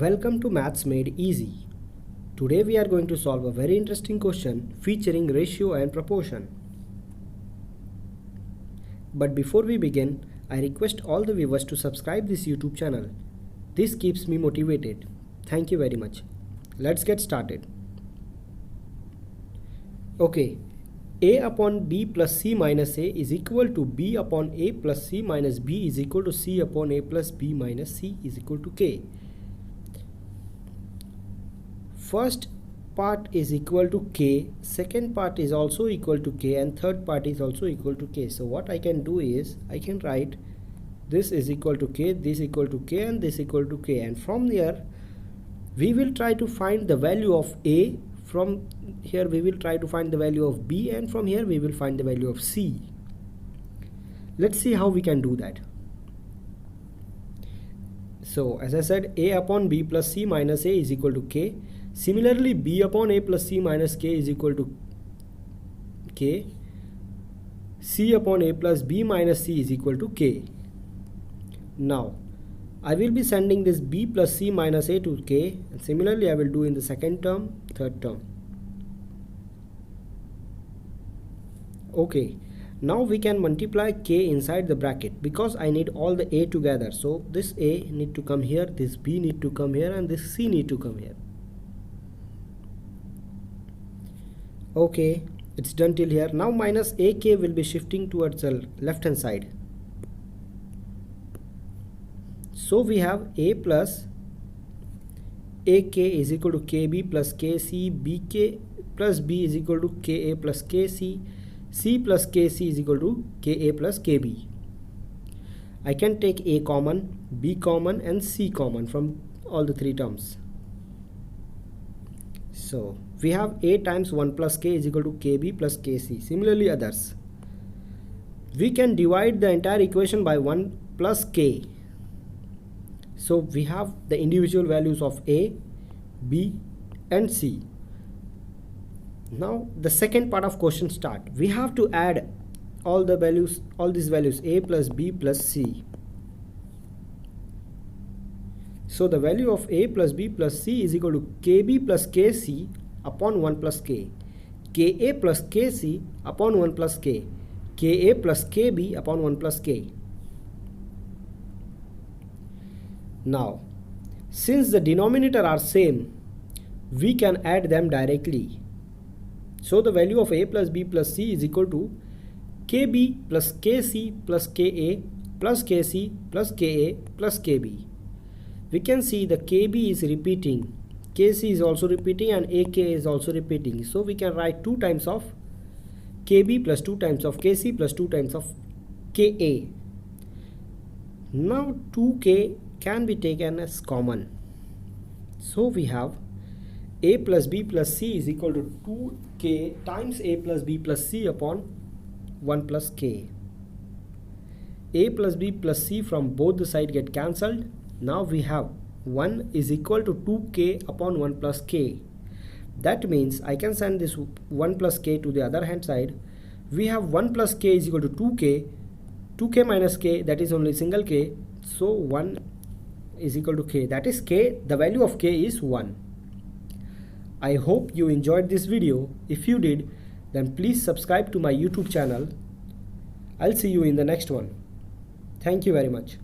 Welcome to Maths Made Easy. Today we are going to solve a very interesting question featuring ratio and proportion. But before we begin, I request all the viewers to subscribe this YouTube channel. This keeps me motivated. Thank you very much. Let's get started. Okay, A upon B plus C minus A is equal to B upon A plus C minus B is equal to C upon A plus B minus C is equal to K. First part is equal to K, second part is also equal to K, and third part is also equal to K. So what I can do is I can write this is equal to K, this equal to K, and this equal to K, and from there we will try to find the value of A. From here we will try to find the value of B, and from here we will find the value of C. Let's see how we can do that. So as I said, A upon B plus C minus A is equal to K. Similarly, B upon A plus C minus K is equal to K. C upon A plus B minus C is equal to K. Now, I will be sending this B plus C minus A to K, and similarly I will do in the second term, third term. Okay, now we can multiply K inside the bracket because I need all the A together. So this A need to come here, this B need to come here, and this C need to come here. Okay, it's done till here. Now minus AK will be shifting towards the left hand side. So we have A plus AK is equal to KB plus KC, BK plus B is equal to KA plus KC, C plus KC is equal to KA plus KB. I can take A common, B common, and C common from all the three terms. So we have A times 1 plus K is equal to KB plus KC. Similarly others. We can divide the entire equation by 1 plus K. So we have the individual values of A, B, and C. Now the second part of question start. We have to add all the values, all these values, A plus B plus C. So the value of A plus B plus C is equal to KB plus KC upon 1 plus K, KA plus KC upon 1 plus K, KA plus KB upon 1 plus K. Now, since the denominator are same, we can add them directly. So the value of A plus B plus C is equal to KB plus KC plus KA plus KC plus KA plus KB. We can see the KB is repeating, KC is also repeating, and AK is also repeating. So we can write 2 times of KB plus 2 times of KC plus 2 times of KA. Now 2K can be taken as common. So we have A plus B plus C is equal to 2K times A plus B plus C upon 1 plus K. A plus B plus C from both the sides get cancelled. Now we have 1 is equal to 2K upon 1 plus K. That means I can send this 1 plus K to the other hand side. We have 1 plus K is equal to 2K. 2K minus K, that is only single K. So 1 is equal to K. That is K. The value of K is 1. I hope you enjoyed this video. If you did, then please subscribe to my YouTube channel. I'll see you in the next one. Thank you very much.